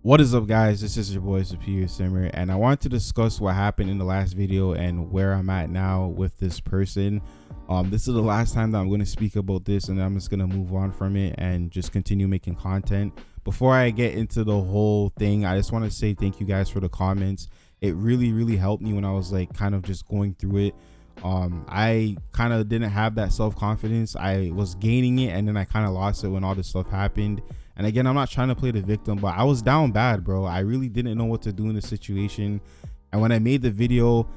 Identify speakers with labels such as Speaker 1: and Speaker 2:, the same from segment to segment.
Speaker 1: What is up, guys? This is your boy Superior Simmer, and I wanted to discuss what happened in the last video and where I'm at now with this person. This is the last time that I'm going to speak about this, and I'm just going to move on from it and just continue making content. Before I get into the whole thing, I just want to say thank you guys for the comments. It really helped me when I was like kind of just going through it. I kind of didn't have that self-confidence. I was gaining it, and then I kind of lost it when all this stuff happened. And again, I'm not trying to play the victim, but I was down bad, bro. I really didn't know what to do in the situation. And when I made the video,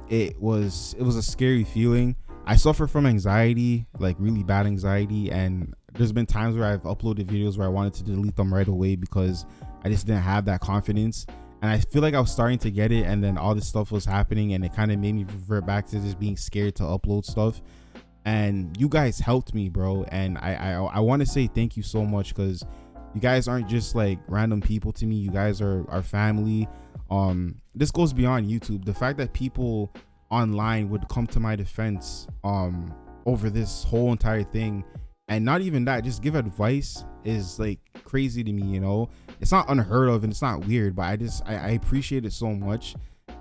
Speaker 1: it was a scary feeling. I suffer from anxiety, like really bad anxiety, and there's been times where I've uploaded videos where I wanted to delete them right away because I just didn't have that confidence. And I feel like I was starting to get it, and then all this stuff was happening, and it kind of made me revert back to just being scared to upload stuff. And you guys helped me, bro, and I want to say thank you so much, because you guys aren't just like random people to me. You guys are our family. This goes beyond YouTube. The fact that people online would come to my defense over this whole entire thing, and not even that, just give advice, is like crazy to me. You know, it's not unheard of and it's not weird, but I appreciate it so much.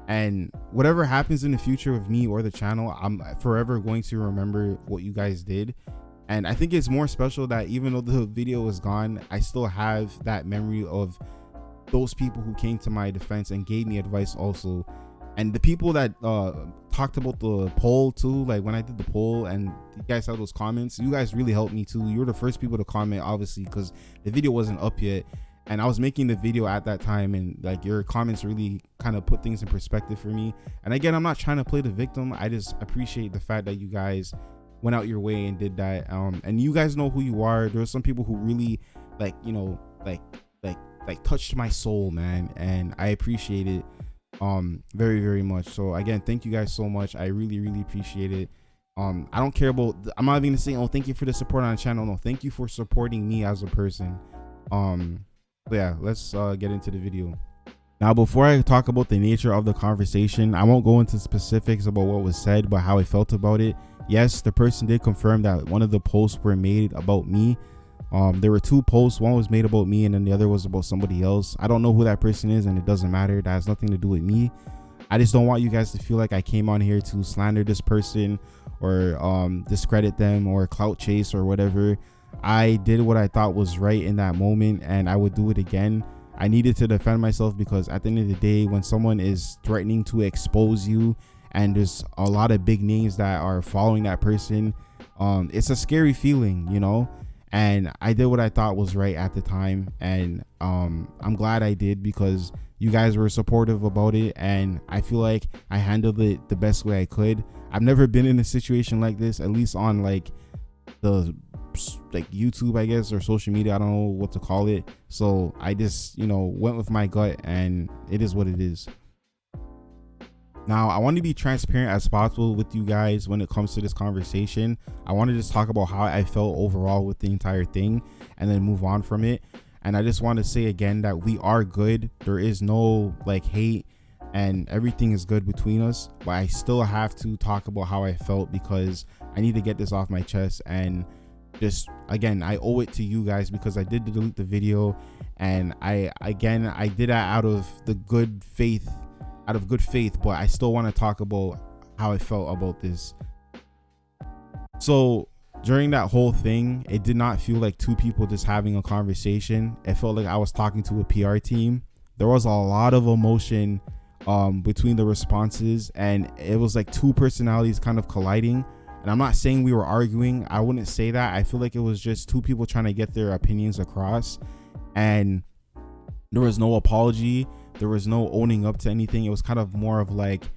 Speaker 1: And whatever happens in the future with me or the channel, I'm forever going to remember what you guys did. And I think it's more special that even though the video is gone, I still have that memory of those people who came to my defense and gave me advice also. And the people that talked about the poll too, like when I did the poll and you guys had those comments, you guys really helped me too. You were the first people to comment, obviously, because the video wasn't up yet. And I was making the video at that time, and like your comments really kind of put things in perspective for me. And again, I'm not trying to play the victim. I just appreciate the fact that you guys went out your way and did that. And you guys know who you are. There were some people who really like, you know, like touched my soul, man. And I appreciate it very much. So again, thank you guys so much. I really appreciate it. I don't care about, I'm not even gonna say, oh, thank you for the support on the channel. No, thank you for supporting me as a person. But yeah, let's get into the video. Now, before I talk about the nature of the conversation, I won't go into specifics about what was said, but how I felt about it. Yes, the person did confirm that one of the posts were made about me. There were two posts. One was made about me and then the other was about somebody else. I don't know who that person is, and it doesn't matter. That has nothing to do with me. I just don't want you guys to feel like I came on here to slander this person or discredit them or clout chase or whatever. I did what I thought was right in that moment, and I would do it again. I needed to defend myself, because at the end of the day, when someone is threatening to expose you and there's a lot of big names that are following that person, it's a scary feeling, you know. And I did what I thought was right at the time, and I'm glad I did, because you guys were supportive about it, and I feel like I handled it the best way I could. I've never been in a situation like this, at least on like YouTube, I guess, or social media. I don't know what to call it. So I just, you know, went with my gut, and it is what it is. Now, I want to be transparent as possible with you guys when it comes to this conversation. I want to just talk about how I felt overall with the entire thing and then move on from it. And I just want to say again that we are good. There is no like hate, and everything is good between us. But I still have to talk about how I felt, because I need to get this off my chest. And just again, I owe it to you guys, because I did delete the video, and I did that out of good faith, but I still want to talk about how I felt about this. So during that whole thing, it did not feel like two people just having a conversation. It felt like I was talking to a PR team. There was a lot of emotion between the responses, and it was like two personalities kind of colliding. And I'm not saying we were arguing. I wouldn't say that. I feel like it was just two people trying to get their opinions across, and there was no apology. There was no owning up to anything. It was kind of more of like,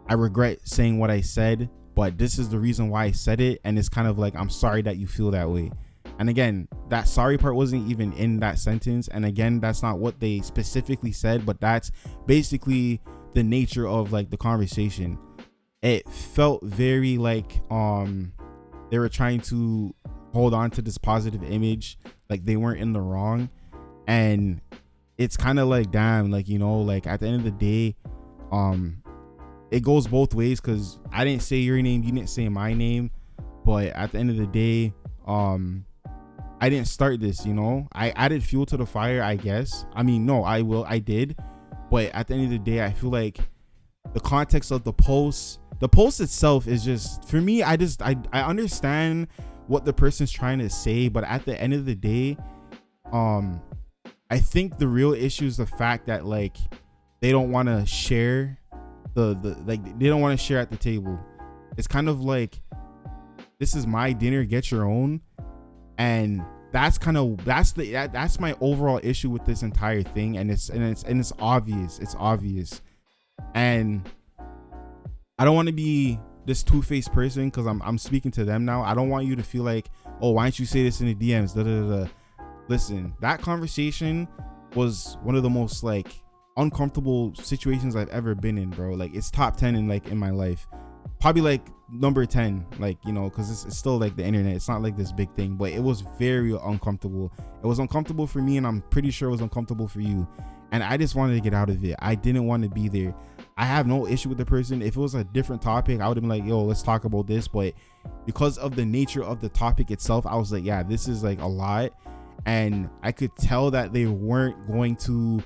Speaker 1: I regret saying what I said, but this is the reason why I said it. And it's kind of like, I'm sorry that you feel that way. And again, that sorry part wasn't even in that sentence. And again, that's not what they specifically said, but that's basically the nature of like the conversation. It felt very like they were trying to hold on to this positive image, like they weren't in the wrong. And it's kind of like, damn, like, you know, like at the end of the day, it goes both ways, because I didn't say your name, you didn't say my name, but at the end of the day, I I didn't start this, you know. I added fuel to the fire, I guess. I mean, no, I did. But at the end of the day, I feel like the context of the post itself is just, for me, I understand what the person's trying to say, but at the end of the day, I think the real issue is the fact that like they don't want to share they don't want to share at the table. It's kind of like, this is my dinner, get your own. And that's my overall issue with this entire thing. And it's obvious. It's obvious. And I don't want to be this two-faced person, because I'm speaking to them now. I don't want you to feel like, oh, why don't you say this in the DMs? Da, da, da, da. Listen, that conversation was one of the most like uncomfortable situations I've ever been in, bro. Like, it's top 10 in my life, probably like number 10, like, you know, because it's still like the internet. It's not like this big thing, but it was very uncomfortable. It was uncomfortable for me, and I'm pretty sure it was uncomfortable for you. And I just wanted to get out of it. I didn't want to be there. I have no issue with the person. If it was a different topic, I would have been like, yo, let's talk about this. But because of the nature of the topic itself, I was like, yeah, this is like a lot. And I could tell that they weren't going to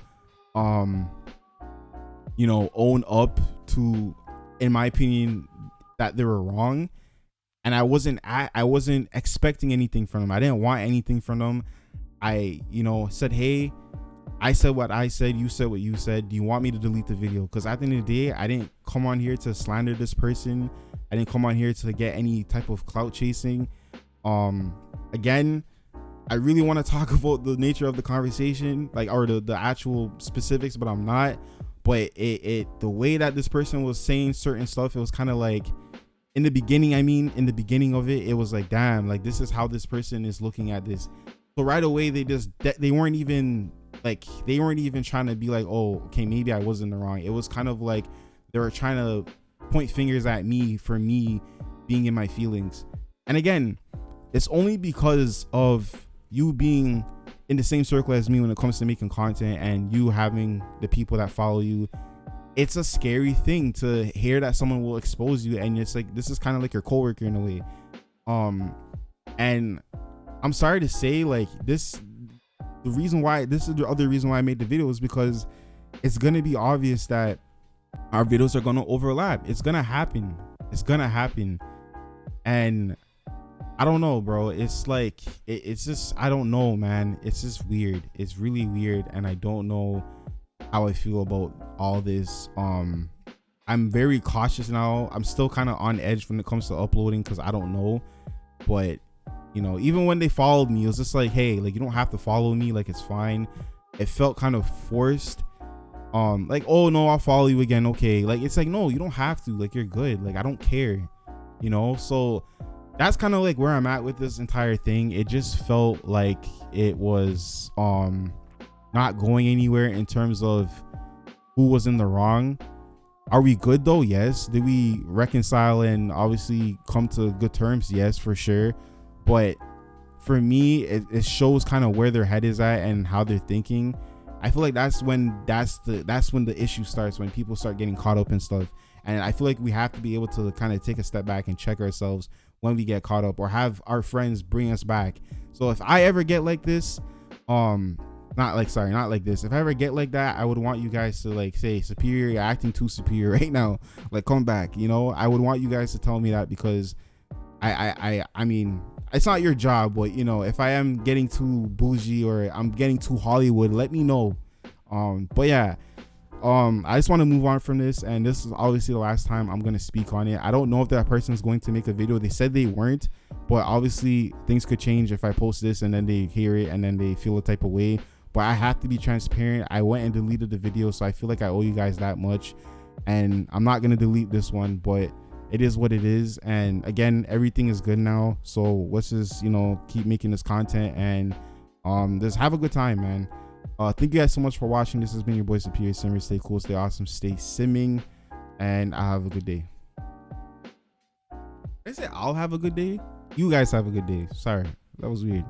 Speaker 1: you know, own up to, in my opinion, that they were wrong. And I wasn't expecting anything from them. I didn't want anything from them. I, you know, said, hey, I said what I said, you said what you said. Do you want me to delete the video? Because at the end of the day, I didn't come on here to slander this person. I didn't come on here to get any type of clout chasing. Again, I really want to talk about the nature of the conversation, like, or the actual specifics, but I'm not. But the way that this person was saying certain stuff, it was kind of like, in the beginning of it, it was like, damn, like, this is how this person is looking at this. So right away, they weren't even trying to be like, oh, okay, maybe I was in the wrong. It was kind of like they were trying to point fingers at me for me being in my feelings. And again, it's only because of you being in the same circle as me when it comes to making content, and you having the people that follow you. It's a scary thing to hear that someone will expose you, and it's like, this is kind of like your coworker in a way. And I'm sorry to say, like, this is the other reason why I made the video, is because it's gonna be obvious that our videos are gonna overlap. It's gonna happen. And I don't know, bro. It's like, it's just, I don't know, man. It's just weird. It's really weird, and I don't know how I feel about all this. I'm very cautious now. I'm still kind of on edge when it comes to uploading, because I don't know. But, you know, even when they followed me, it was just like, hey, like, you don't have to follow me, like, it's fine. It felt kind of forced. Like, oh no, I'll follow you again, okay. Like, it's like, no, you don't have to, like, you're good, like, I don't care, you know. So that's kind of like where I'm at with this entire thing. It just felt like it was not going anywhere in terms of who was in the wrong. Are we good though? Yes. Did we reconcile and obviously come to good terms? Yes, for sure. But for me, it shows kind of where their head is at and how they're thinking. I feel like that's when the issue starts, when people start getting caught up in stuff. And I feel like we have to be able to kind of take a step back and check ourselves when we get caught up, or have our friends bring us back. So if I ever get like this, not like this, if I ever get like that, I would want you guys to like say, Superior, you're acting too superior right now, like, come back, you know. I would want you guys to tell me that, because I mean, it's not your job, but, you know, if I am getting too bougie or I'm getting too Hollywood, let me know. But yeah, I just want to move on from this, and this is obviously the last time I'm going to speak on it. I don't know if that person is going to make a video. They said they weren't, but obviously things could change if I post this and then they hear it and then they feel a type of way. But I have to be transparent. I went and deleted the video, so I feel like I owe you guys that much, and I'm not going to delete this one, but it is what it is. And again, everything is good now, so let's just, you know, keep making this content and just have a good time, man. Thank you guys so much for watching. This has been your boy Superior Simmer. Stay cool, stay awesome, stay simming, and I'll have a good day. I said I'll have a good day. You guys have a good day. Sorry, that was weird.